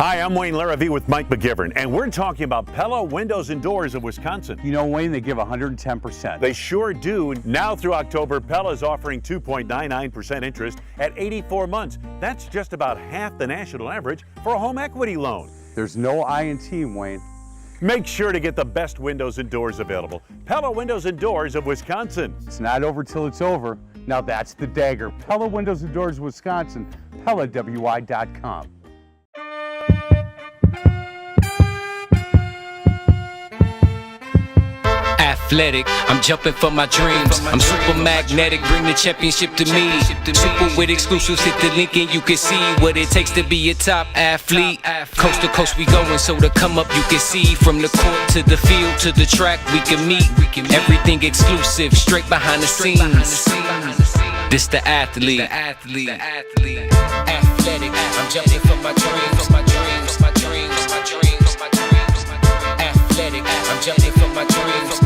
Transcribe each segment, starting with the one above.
Hi, I'm Wayne Larrivee with Mike McGivern, and we're talking about Pella Windows and Doors of Wisconsin. You know, Wayne, they give 110%. They sure do. Now through October, Pella is offering 2.99% interest at 84 months. That's just about half the national average for a home equity loan. There's no I in team, Wayne. Make sure to get the best windows and doors available. Pella Windows and Doors of Wisconsin. It's not over till it's over. Now that's the dagger. Pella Windows and Doors of Wisconsin, PellaWI.com. Athletic, I'm jumping for my dreams. I'm super magnetic, bring the championship to me. Super with exclusives, hit the link and you can see what it takes to be a top athlete. Coast to coast we going, so to come up you can see. From the court to the field to the track we can meet. Everything exclusive, straight behind the scenes. This the athlete. Athletic, I'm jumping for my dreams. Athletic, I'm jumping for my dreams.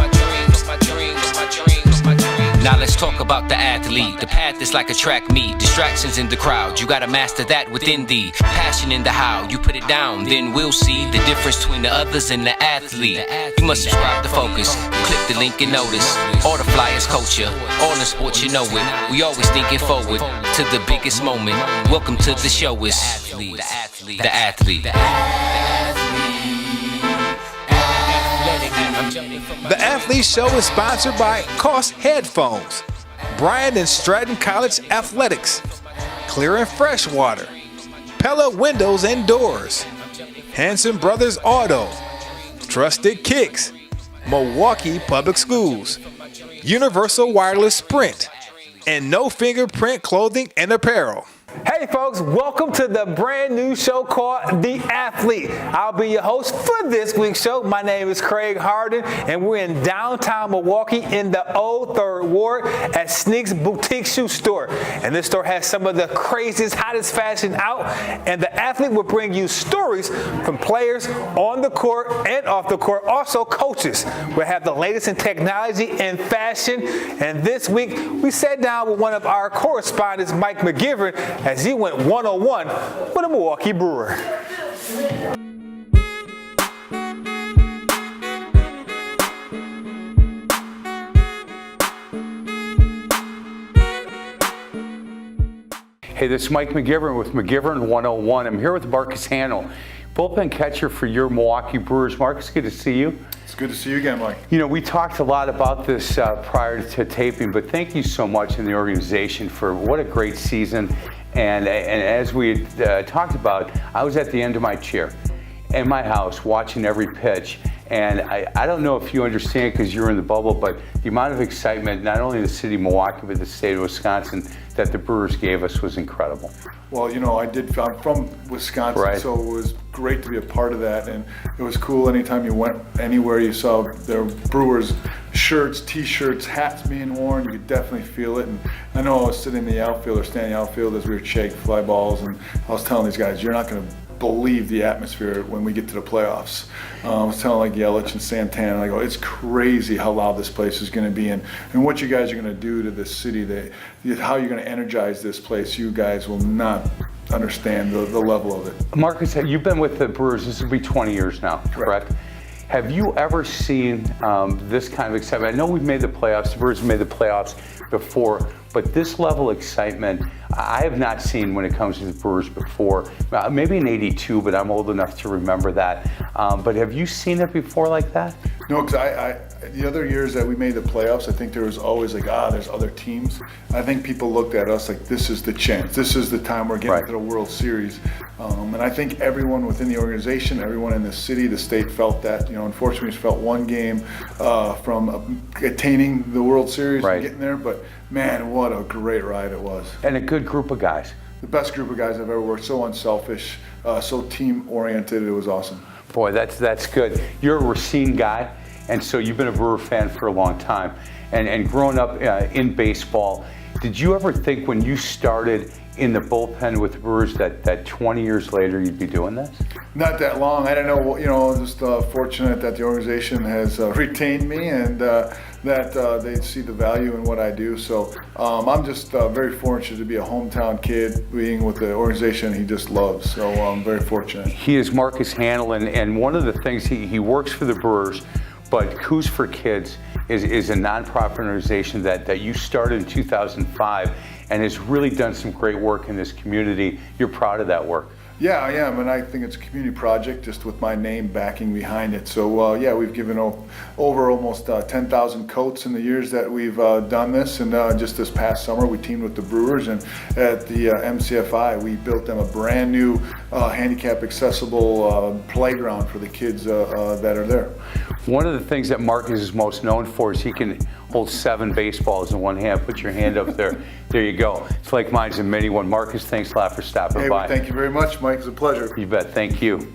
Now let's talk about the athlete. The path is like a track meet. Distractions in the crowd. You gotta master that within thee. Passion in the how. You put it down, then we'll see the difference between the others and the athlete. You must subscribe to Focus. Click the link and notice. All the flyers culture. All in sports, you know it. We always thinking forward to the biggest moment. Welcome to the show. It's the athlete. The Athlete Show is sponsored by Koss Headphones, Bryant and Stratton College Athletics, Clear and Fresh Water, Pella Windows and Doors, Hanson Brothers Auto, Trusted Kicks, Milwaukee Public Schools, Universal Wireless Sprint, and No Fingerprint Clothing and Apparel. Hey folks, welcome to the brand new show called The Athlete. I'll be your host for this week's show. My name is Craig Harden, and we're in downtown Milwaukee in the Old Third Ward at Sneaks Boutique Shoe Store. And this store has some of the craziest, hottest fashion out, and The Athlete will bring you stories from players on the court and off the court, also coaches. We'll have the latest in technology and fashion, and this week we sat down with one of our correspondents, Mike McGivern, as he went one-on-one with a Milwaukee Brewer. Hey, this is Mike McGivern with McGivern 101. I'm here with Marcus Hanel, bullpen catcher for your Milwaukee Brewers. Marcus, good to see you. It's good to see you again, Mike. You know, we talked a lot about this prior to taping, but thank you so much in the organization for what a great season. And as we had talked about, I was at the end of my chair in my house watching every pitch. And I don't know if you understand because you're in the bubble, but the amount of excitement, not only in the city of Milwaukee, but the state of Wisconsin, that the Brewers gave us was incredible. Well, you know, I'm from Wisconsin, right. So it was great to be a part of that. And it was cool anytime you went anywhere, you saw their Brewers shirts, T-shirts, hats being worn. You could definitely feel it. And I know I was sitting in the outfield or standing outfield as we were shaking fly balls, and I was telling these guys, you're not going to believe the atmosphere when we get to the playoffs. I was telling like Yelich and Santana, I go, it's crazy how loud this place is going to be, and what you guys are going to do to this city, how you're going to energize this place. You guys will not understand the level of it. Marcus, you've been with the Brewers, this will be 20 years now, correct? Have you ever seen this kind of excitement? I know we've made the playoffs, the Brewers have made the playoffs before, but this level of excitement, I have not seen when it comes to the Brewers before. Maybe in '82, but I'm old enough to remember that. But have you seen it before like that? No, because the other years that we made the playoffs, I think there was always like, there's other teams. I think people looked at us like, this is the chance. This is the time we're getting to the World Series. And I think everyone within the organization, everyone in the city, the state felt that. You know, unfortunately, we felt one game from attaining the World Series and getting there. But man, what a great ride it was. And a good group of guys. The best group of guys I've ever worked. So unselfish, so team-oriented. It was awesome. Boy, that's good. You're a Racine guy, and so you've been a Brewer fan for a long time. And growing up in baseball, did you ever think when you started in the bullpen with the Brewers that 20 years later you'd be doing this? Not that long. I don't know. You know, just fortunate that the organization has retained me, and that they see the value in what I do. So I'm just very fortunate to be a hometown kid being with the organization he just loves. So I'm very fortunate. He is Marcus Hanlon, and one of the things, he works for the Brewers, but Coups for Kids is a nonprofit organization that you started in 2005 and has really done some great work in this community. You're proud of that work. Yeah, I am, and I think it's a community project just with my name backing behind it. So yeah, we've given over almost 10,000 coats in the years that we've done this, and just this past summer we teamed with the Brewers, and at the MCFI we built them a brand new handicap accessible playground for the kids that are there. One of the things that Marcus is most known for is he can hold 7 baseballs in one hand. Put your hand up there. There you go. It's like mine's a mini one. Marcus, thanks a lot for stopping Hey, by. well, thank you very much, Mike. It's a pleasure. You bet. Thank you.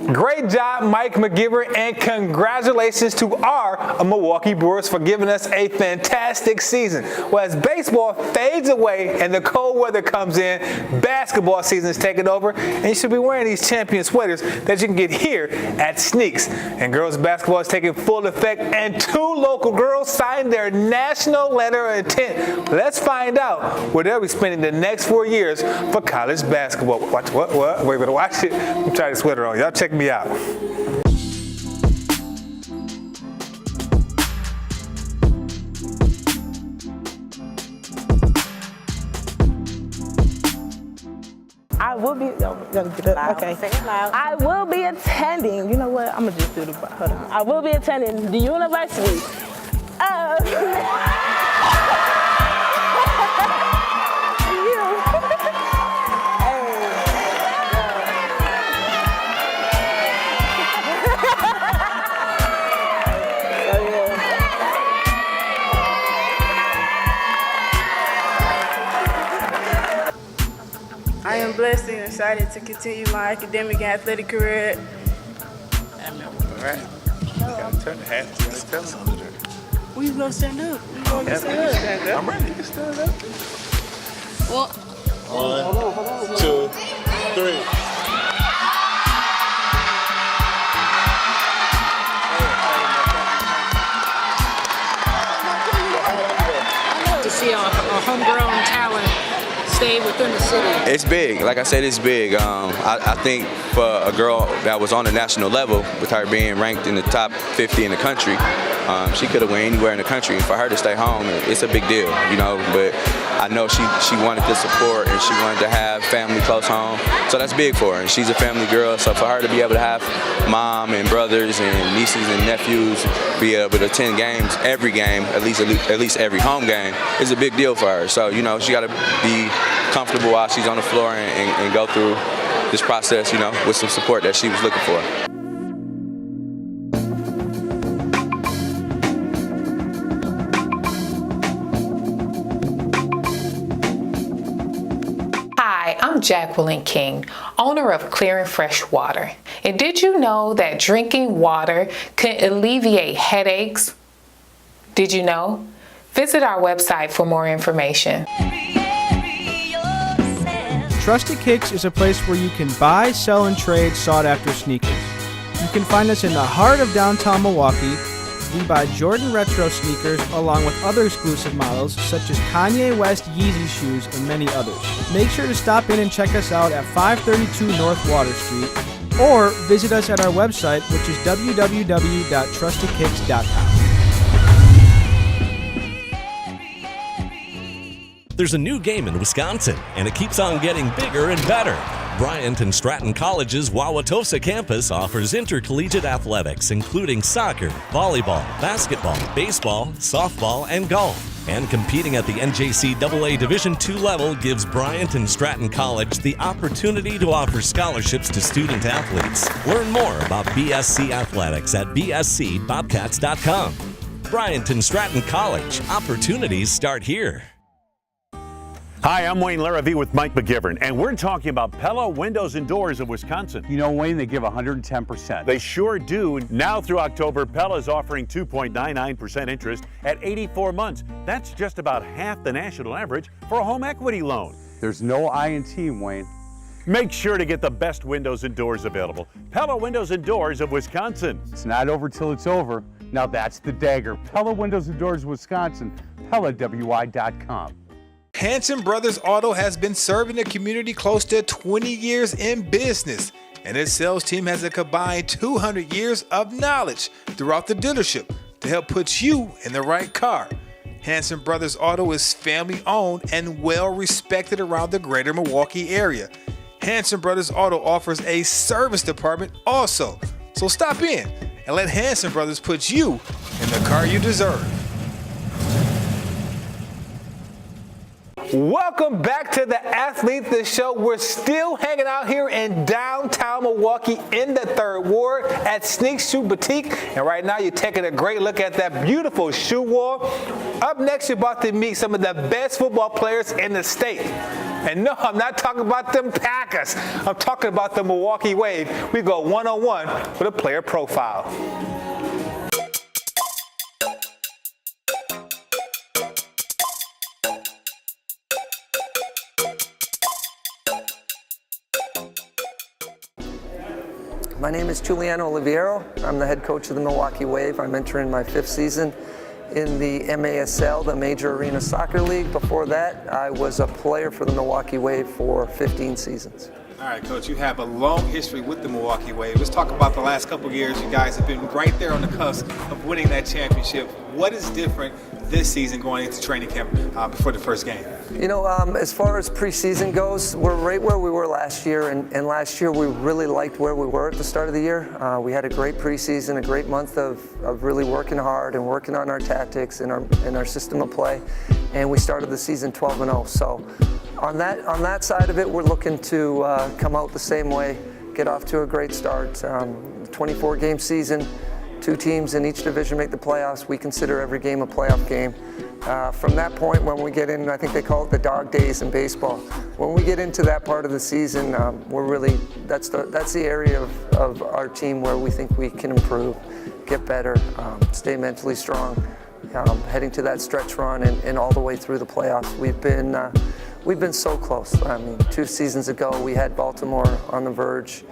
Great job, Mike McGivern, and congratulations to our Milwaukee Brewers for giving us a fantastic season. Well, as baseball fades away and the cold weather comes in, basketball season is taking over, and you should be wearing these champion sweaters that you can get here at Sneaks. And girls basketball is taking full effect, and 2 local girls signed their national letter of intent. Let's find out where they'll be spending the next 4 years for college basketball. What? Wait, better watch it. I'm trying the sweater on. Y'all check me out. I will be. Okay. I will be attending. You know what? I'm gonna just do the. Hold on. I will be attending the university. I am blessed and excited to continue my academic and athletic career. Turn the hat. You gotta tell them. We gonna stand up. We gonna stand up. I'm ready. You can stand up. Well, 1, 2, 3. To see our homegrown talent stay within the city. It's big. Like I said, it's big. I think for a girl that was on the national level, with her being ranked in the top 50 in the country, she could have went anywhere in the country. And for her to stay home, it's a big deal, you know. But I know she wanted the support and she wanted to have family close home. So that's big for her. And she's a family girl. So for her to be able to have mom and brothers and nieces and nephews be able to attend games, every game, at least every home game, is a big deal for her. So, you know, she got to be comfortable while she's on the floor and go through this process, you know, with some support that she was looking for. Hi, I'm Jacqueline King, owner of Clear and Fresh Water. And did you know that drinking water can alleviate headaches? Did you know? Visit our website for more information. Trusted Kicks is a place where you can buy, sell, and trade sought-after sneakers. You can find us in the heart of downtown Milwaukee. We buy Jordan Retro sneakers along with other exclusive models such as Kanye West Yeezy shoes and many others. Make sure to stop in and check us out at 532 North Water Street or visit us at our website, which is www.trustedkicks.com. There's a new game in Wisconsin, and it keeps on getting bigger and better. Bryant and Stratton College's Wauwatosa campus offers intercollegiate athletics, including soccer, volleyball, basketball, baseball, softball, and golf. And competing at the NJCAA Division II level gives Bryant and Stratton College the opportunity to offer scholarships to student athletes. Learn more about BSC Athletics at bscbobcats.com. Bryant and Stratton College. Opportunities start here. Hi, I'm Wayne Larrivee with Mike McGivern, and we're talking about Pella Windows and Doors of Wisconsin. You know, Wayne, they give 110%. They sure do. Now through October, Pella is offering 2.99% interest at 84 months. That's just about half the national average for a home equity loan. There's no I in team, Wayne. Make sure to get the best windows and doors available. Pella Windows and Doors of Wisconsin. It's not over till it's over. Now that's the dagger. Pella Windows and Doors, Wisconsin, PellaWI.com. Hanson Brothers Auto has been serving the community close to 20 years in business, and its sales team has a combined 200 years of knowledge throughout the dealership to help put you in the right car. Hanson Brothers Auto is family owned and well respected around the greater Milwaukee area. Hanson Brothers Auto offers a service department also, so stop in and let Hanson Brothers put you in the car you deserve. Welcome back to the Athlete the Show. We're still hanging out here in downtown Milwaukee in the 3rd Ward at Sneak Shoe Boutique. And right now you're taking a great look at that beautiful shoe wall. Up next, you're about to meet some of the best football players in the state. And no, I'm not talking about them Packers. I'm talking about the Milwaukee Wave. We go one-on-one with a player profile. My name is Giuliano Oliviero. I'm the head coach of the Milwaukee Wave. I'm entering my 5th season in the MASL, the Major Arena Soccer League. Before that, I was a player for the Milwaukee Wave for 15 seasons. All right, Coach, you have a long history with the Milwaukee Wave. Let's talk about the last couple of years. You guys have been right there on the cusp of winning that championship. What is different this season going into training camp before the first game? You know, as far as preseason goes, we're right where we were last year, and last year we really liked where we were at the start of the year. We had a great preseason, a great month of really working hard and working on our tactics and our system of play, and we started the season 12-0. So on that side of it, we're looking to come out the same way, get off to a great start. 24-game season. 2 teams in each division make the playoffs. We consider every game a playoff game. From that point, when we get in, I think they call it the dog days in baseball. When we get into that part of the season, we're really, that's the area of our team where we think we can improve, get better, stay mentally strong, heading to that stretch run and all the way through the playoffs. We've been so close. I mean, 2 seasons ago, we had Baltimore on the verge.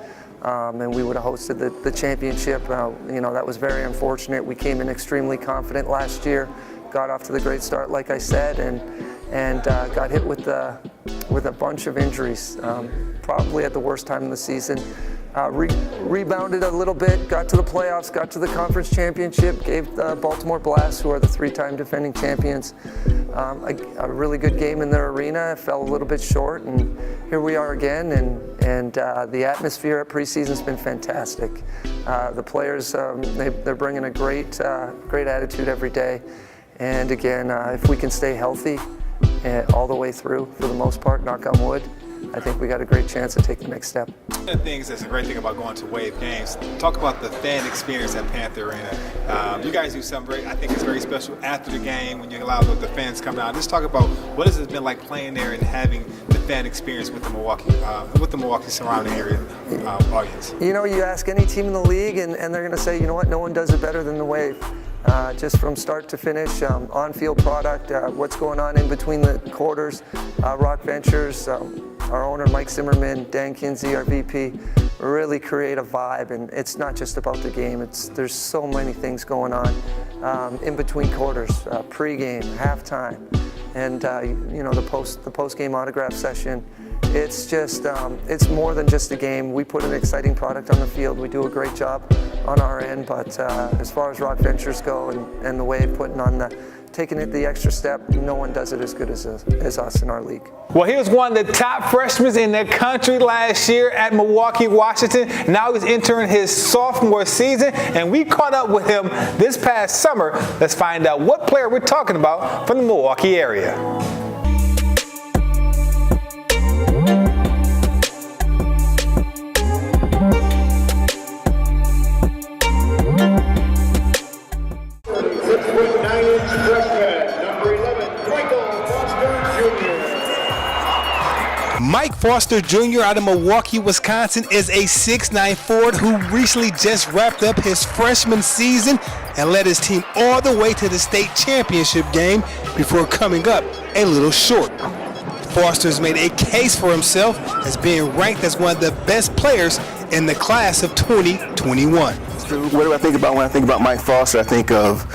And we would have hosted the championship. You know, that was very unfortunate. We came in extremely confident last year, got off to the great start, like I said, and got hit with a bunch of injuries, probably at the worst time in the season. Rebounded a little bit, got to the playoffs, got to the conference championship, gave the Baltimore Blast, who are the 3-time defending champions, a really good game in their arena. Fell a little bit short, and here we are again, and the atmosphere at preseason has been fantastic. The players, they're bringing a great attitude every day, and again, if we can stay healthy all the way through, for the most part, knock on wood, I think we got a great chance to take the next step. One of the things that's a great thing about going to Wave games, talk about the fan experience at Panther Arena. You guys do something I think it's very special after the game when you allow the fans to come out. Just talk about what has it been like playing there and having the fan experience with the Milwaukee surrounding area audience. You know, you ask any team in the league and they're going to say, you know what, no one does it better than the Wave. Just from start to finish, on-field product, what's going on in between the quarters, Rock Ventures, our owner Mike Zimmerman, Dan Kinsey, our VP, really create a vibe, and it's not just about the game. There's so many things going on in between quarters, pre-game, halftime, and you know, the post-game autograph session. It's just, it's more than just a game. We put an exciting product on the field. We do a great job on our end, but as far as Rock Ventures go and the way putting on taking it the extra step, no one does it as good as us in our league. Well, he was one of the top freshmen in the country last year at Milwaukee, Washington. Now he's entering his sophomore season, and we caught up with him this past summer. Let's find out what player we're talking about from the Milwaukee area. Mike Foster Jr. out of Milwaukee, Wisconsin is a 6'9" forward who recently just wrapped up his freshman season and led his team all the way to the state championship game before coming up a little short. Foster's made a case for himself as being ranked as one of the best players in the class of 2021. What do I think about when I think about Mike Foster? I think of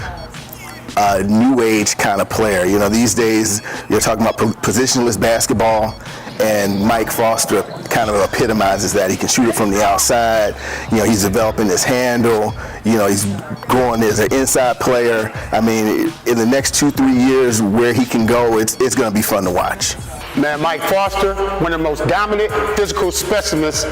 a new age kind of player. You know, these days you're talking about positionless basketball, and Mike Foster kind of epitomizes that. He can shoot it from the outside. You know, he's developing his handle. You know, he's growing as an inside player. I mean, in the next 2-3 years, where he can go, it's going to be fun to watch. Man, Mike Foster, one of the most dominant physical specimens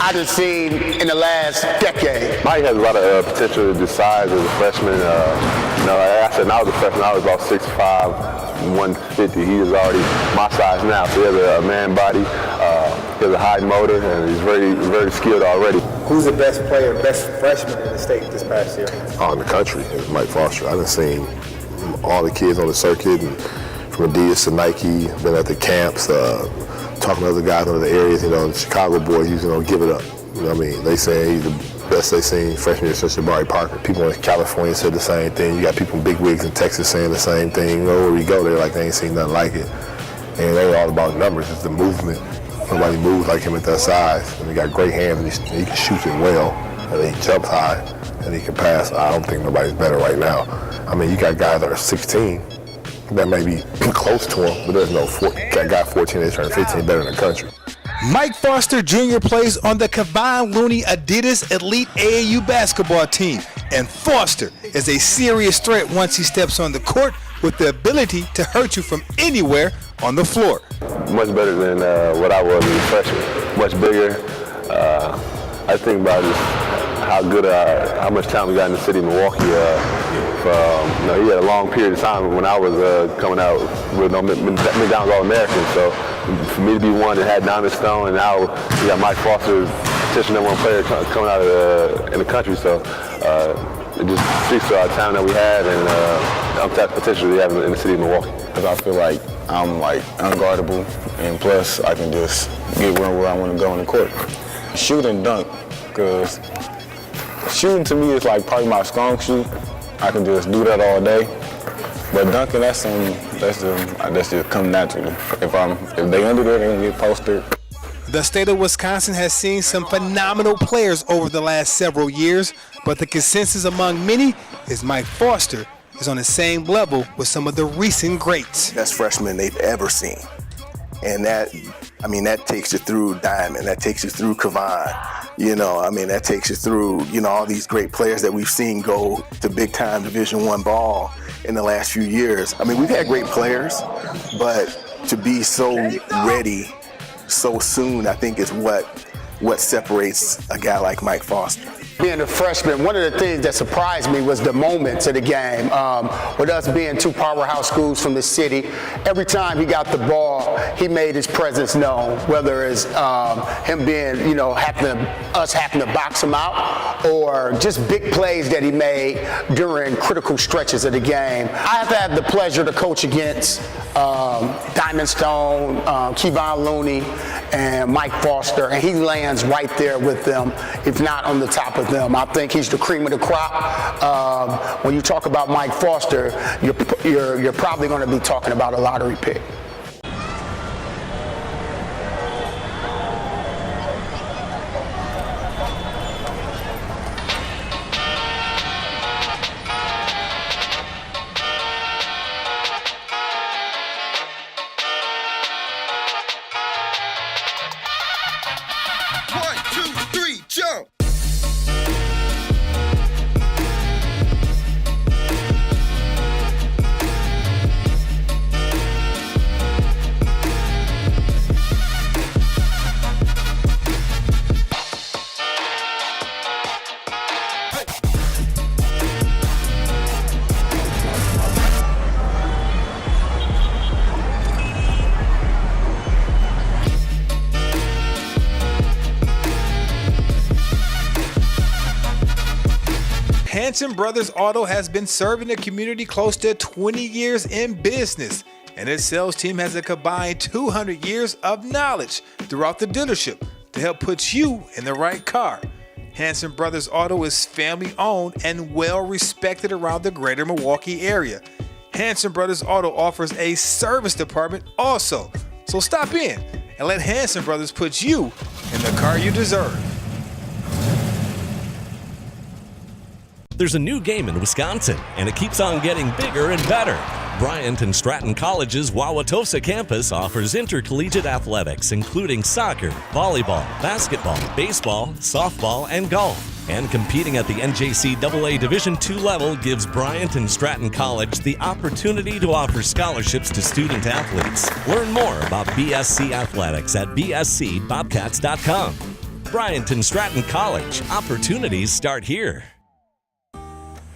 I've just seen in the last decade. Mike has a lot of potential to size as a freshman. You know, like I said, when I was a freshman, I was about 6'5", 150. He is already my size now, so he has a man body. He has a high motor, and he's very skilled already. Who's the best player, best freshman in the state this past year? Oh, in the country is Mike Foster. I've seen all the kids on the circuit, and from Adidas to Nike, been at the camps, talking to other guys in other areas, you know, the Chicago boys, you know, give it up. You know what I mean? They say he's the best they seen freshman year since Jabari Parker. People in California said the same thing. You got people in big wigs in Texas saying the same thing. You know, where we go, they're like, they ain't seen nothing like it. And they're all about numbers. It's the movement. Nobody moves like him at that size. And he got great hands, and he can shoot it well, and he jumps high, and he can pass. I don't think nobody's better right now. I mean, you got guys that are 16 that may be close to him, but there's no guy 14 that turned 15 better in the country. Mike Foster Jr. plays on the Kevon Looney Adidas Elite AAU basketball team, and Foster is a serious threat once he steps on the court with the ability to hurt you from anywhere on the floor. Much better than what I was as a freshman. Much bigger. I think about just how much time we got in the city of Milwaukee. You know, he had a long period of time when I was coming out with no McDonald's All-American. So for me to be one that had Diamond Stone, and now we got Mike Foster, potential #1 player coming out in the country. So it just speaks to our talent that we have and untapped potential we have in the city of Milwaukee. Because I feel like I'm like unguardable, and plus I can just get where I want to go on the court. Shoot and dunk, because shooting to me is like probably my strong suit. I can just do that all day. But dunking, that's just come naturally. If they under there, they're gonna get posted. The state of Wisconsin has seen some phenomenal players over the last several years, but the consensus among many is Mike Foster is on the same level with some of the recent greats. Best freshman they've ever seen. And that takes you through Diamond, that takes you through Kevon. You know, I mean, that takes you through, you know, all these great players that we've seen go to big-time Division I ball in the last few years. I mean, we've had great players, but to be so ready so soon, I think is what separates a guy like Mike Foster. Being a freshman, one of the things that surprised me was the moments of the game. With us being two powerhouse schools from the city, every time he got the ball, he made his presence known, whether it's him being, you know, us having to box him out, or just big plays that he made during critical stretches of the game. I have had the pleasure to coach against Diamond Stone, Kevon Looney, and Mike Foster, and he lands right there with them, if not on the top of them. I think he's the cream of the crop. When you talk about Mike Foster, you're probably going to be talking about a lottery pick. Hanson Brothers Auto has been serving the community close to 20 years in business, and its sales team has a combined 200 years of knowledge throughout the dealership to help put you in the right car. Hanson Brothers Auto is family owned and well respected around the greater Milwaukee area. Hanson Brothers Auto offers a service department also, So stop in and let Hanson Brothers put you in the car you deserve. There's a new game in Wisconsin, and it keeps on getting bigger and better. Bryant and Stratton College's Wauwatosa campus offers intercollegiate athletics, including soccer, volleyball, basketball, baseball, softball, and golf. And competing at the NJCAA Division II level gives Bryant and Stratton College the opportunity to offer scholarships to student athletes. Learn more about BSC Athletics at bscbobcats.com. Bryant and Stratton College. Opportunities start here.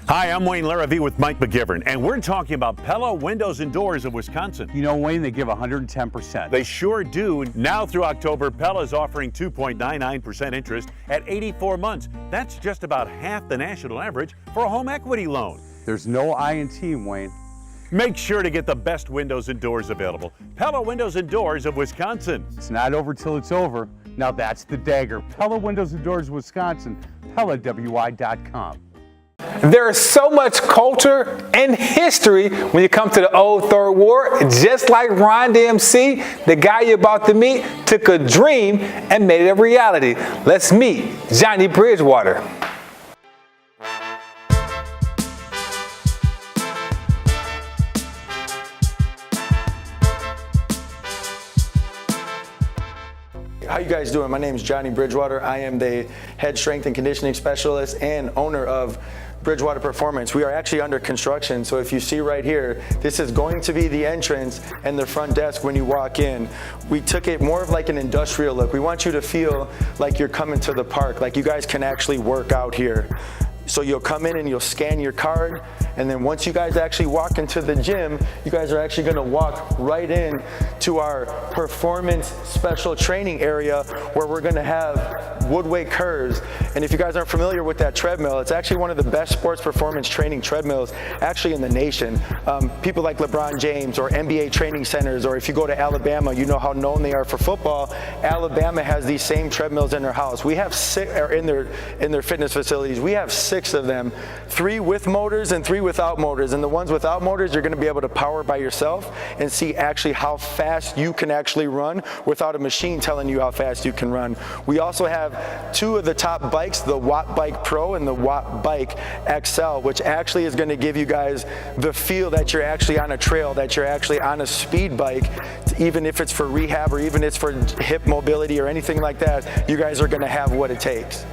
Hi, I'm Wayne Larrivee with Mike McGivern, and we're talking about Pella Windows and Doors of Wisconsin. You know, Wayne, they give 110%. They sure do. Now through October, Pella is offering 2.99% interest at 84 months. That's just about half the national average for a home equity loan. There's no I&T, Wayne. Make sure to get the best windows and doors available. Pella Windows and Doors of Wisconsin. It's not over till it's over. Now that's the dagger. Pella Windows and Doors, Wisconsin. PellaWI.com. There is so much culture and history when you come to the Old Third Ward. Just like Ron DMC, the guy you're about to meet took a dream and made it a reality. Let's meet Johnny Bridgewater. How you guys doing? My name is Johnny Bridgewater. I am the head strength and conditioning specialist and owner of Bridgewater Performance. We are actually under construction, so if you see right here, this is going to be the entrance and the front desk when you walk in. We took it more of like an industrial look. We want you to feel like you're coming to the park, like you guys can actually work out here. So you'll come in and you'll scan your card, and then once you guys actually walk into the gym, you guys are actually gonna walk right in to our performance special training area where we're gonna have wood weight curves. And if you guys aren't familiar with that treadmill, it's actually one of the best sports performance training treadmills actually in the nation. People like LeBron James or NBA training centers, or if you go to Alabama, you know how known they are for football. Alabama has these same treadmills in their house. We have six, or in their fitness facilities, we have 6 of them, 3 with motors and 3 without motors. And the ones without motors, you're gonna be able to power by yourself and see actually how fast you can actually run without a machine telling you how fast you can run. We also have 2 of the top bikes, the Watt Bike Pro and the Watt Bike XL, which actually is gonna give you guys the feel that you're actually on a trail, that you're actually on a speed bike, even if it's for rehab or even if it's for hip mobility or anything like that, you guys are gonna have what it takes.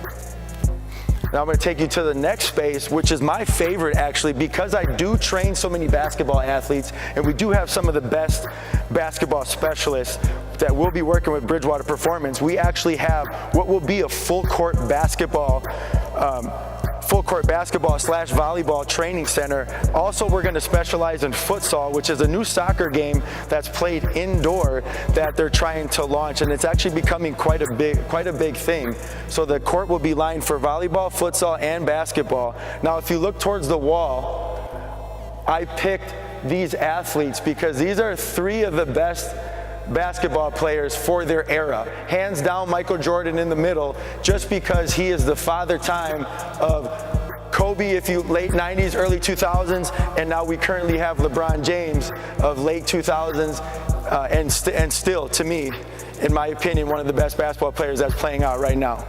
Now I'm going to take you to the next space, which is my favorite actually, because I do train so many basketball athletes, and we do have some of the best basketball specialists that will be working with Bridgewater Performance. We actually have what will be a full court basketball slash volleyball training center. Also, we're going to specialize in futsal, which is a new soccer game that's played indoor that they're trying to launch, and it's actually becoming quite a big thing. So the court will be lined for volleyball, futsal, and basketball. Now, if you look towards the wall, I picked these athletes because these are 3 of the best basketball players for their era. Hands down, Michael Jordan in the middle, just because he is the father time of Kobe, if you late 90s, early 2000s, and now we currently have LeBron James of late 2000s, and still, to me, in my opinion, one of the best basketball players that's playing out right now.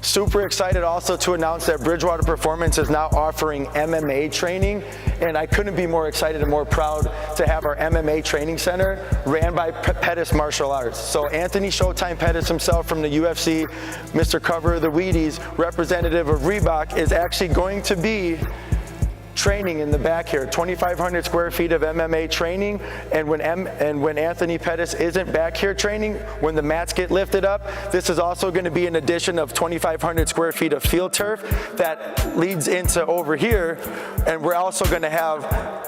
Super excited also to announce that Bridgewater Performance is now offering MMA training, and I couldn't be more excited and more proud to have our MMA training center ran by Pettis Martial Arts. So Anthony Showtime Pettis himself from the UFC, Mr. Cover of the Wheaties, representative of Reebok, is actually going to be training in the back here, 2,500 square feet of MMA training, and when Anthony Pettis isn't back here training, when the mats get lifted up, this is also going to be an addition of 2,500 square feet of field turf that leads into over here, and we're also going to have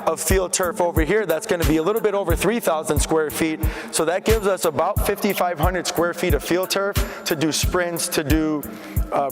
a field turf over here that's going to be a little bit over 3,000 square feet, so that gives us about 5,500 square feet of field turf to do sprints, to do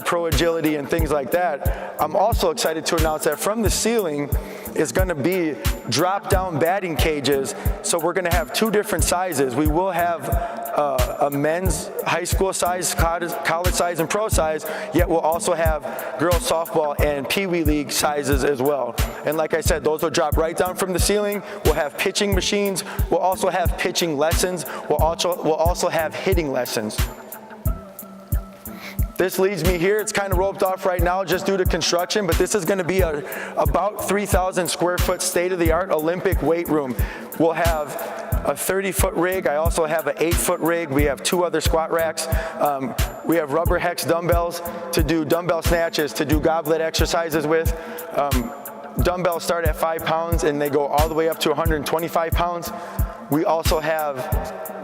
pro agility and things like that. I'm also excited to announce that from the ceiling, is going to be drop-down batting cages. So we're going to have 2 different sizes. We will have a men's high school size, college size, and pro size, yet we'll also have girls softball and Pee Wee League sizes as well. And like I said, those will drop right down from the ceiling. We'll have pitching machines. We'll also have pitching lessons. We'll also have hitting lessons. This leads me here. It's kind of roped off right now just due to construction, but this is going to be about 3,000 square foot state-of-the-art Olympic weight room. We'll have a 30-foot rig. I also have an 8-foot rig. We have 2 other squat racks. We have rubber hex dumbbells to do dumbbell snatches, to do goblet exercises with. Dumbbells start at 5 pounds and they go all the way up to 125 pounds. We also have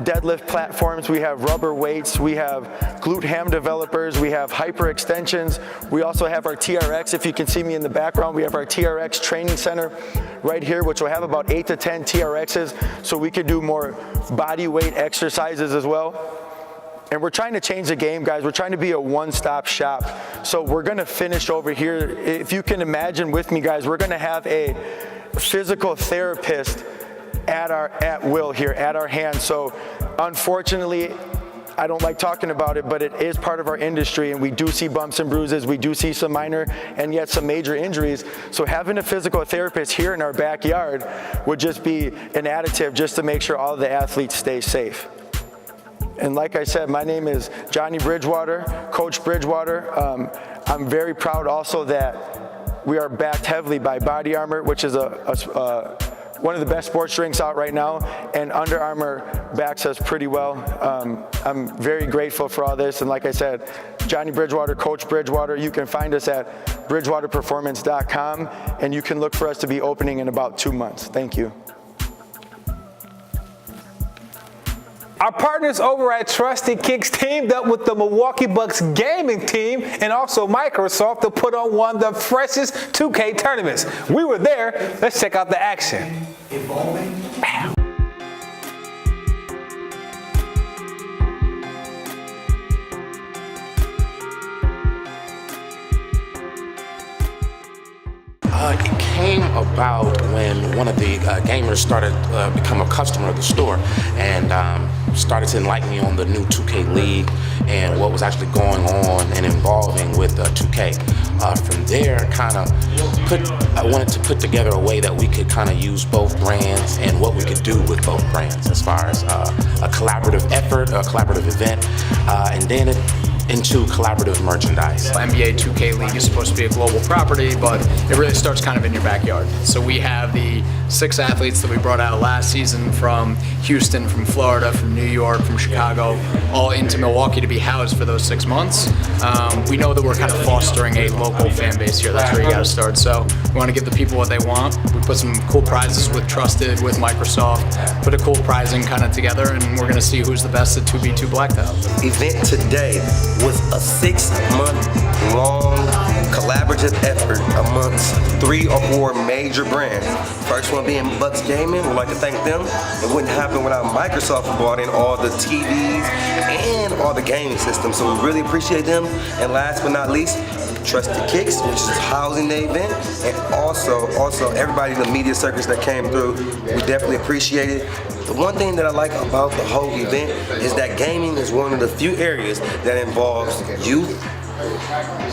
deadlift platforms, we have rubber weights, we have glute ham developers, we have hyper extensions. We also have our TRX, if you can see me in the background, we have our TRX training center right here, which will have about 8 to 10 TRXs, so we could do more body weight exercises as well. And we're trying to change the game, guys. We're trying to be a one-stop shop. So we're gonna finish over here. If you can imagine with me, guys, we're gonna have a physical therapist at will here, at our hand. So unfortunately, I don't like talking about it, but it is part of our industry, and we do see bumps and bruises. We do see some minor and yet some major injuries. So having a physical therapist here in our backyard would just be an additive just to make sure all the athletes stay safe. And like I said, my name is Johnny Bridgewater, Coach Bridgewater. I'm very proud also that we are backed heavily by Body Armor, which is one of the best sports drinks out right now, and Under Armour backs us pretty well. I'm very grateful for all this, and like I said, Johnny Bridgewater, Coach Bridgewater, you can find us at bridgewaterperformance.com, and you can look for us to be opening in about 2 months. Thank you. Our partners over at Trusty Kicks teamed up with the Milwaukee Bucks gaming team and also Microsoft to put on one of the freshest 2K tournaments. We were there. Let's check out the action. Bam. It came about when one of the gamers started become a customer of the store and started to enlighten me on the new 2K League and what was actually going on and involving with 2K. From there, I wanted to put together a way that we could kind of use both brands and what we could do with both brands as far as a collaborative effort, a collaborative event, and then into collaborative merchandise. NBA 2K League is supposed to be a global property, but it really starts kind of in your backyard. So we have the 6 athletes that we brought out last season from Houston, from Florida, from New York, from Chicago, all into Milwaukee to be housed for those 6 months. We know that we're kind of fostering a local fan base here. That's where you got to start. So we want to give the people what they want. We put some cool prizes with Trusted, with Microsoft, put a cool prizing kind of together, and we're going to see who's the best at 2v2 Blacked Out. Event today was a 6-month long collaborative effort amongst 3 or 4 major brands. First one being Bucks Gaming. We'd like to thank them. It wouldn't happen without Microsoft brought in all the TVs and all the gaming systems, so we really appreciate them. And last but not least, Trusty Kicks, which is housing the event, and also everybody in the media circus that came through. We definitely appreciate it. The one thing that I like about the whole event is that gaming is one of the few areas that involves youth,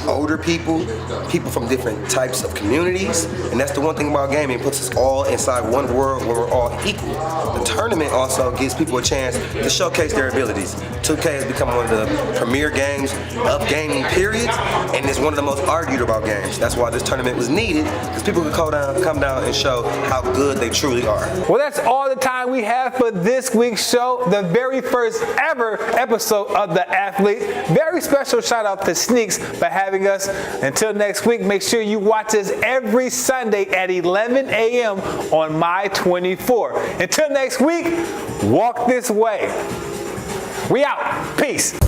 older people, people from different types of communities, and that's the one thing about gaming. It puts us all inside one world where we're all equal. The tournament also gives people a chance to showcase their abilities. 2K has become one of the premier games of gaming, period, and it's one of the most argued about games. That's why this tournament was needed, because people could come down and show how good they truly are. Well, that's all the time we have for this week's show, the very first ever episode of The Athlete. Very special shout out to Sneaks for having us. Until next week, make sure you watch us every Sunday at 11 a.m. on My24. Until next week, walk this way. We out. Peace.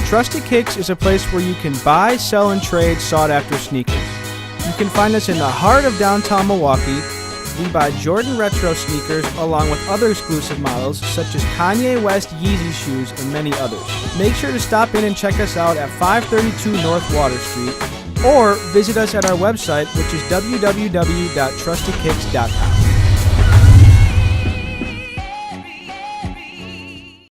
Trusty Kicks is a place where you can buy, sell, and trade sought-after sneakers. You can find us in the heart of downtown Milwaukee. we buy Jordan Retro sneakers along with other exclusive models such as Kanye West Yeezy shoes and many others. Make sure to stop in and check us out at 532 North Water Street or visit us at our website, which is www.trustedkicks.com.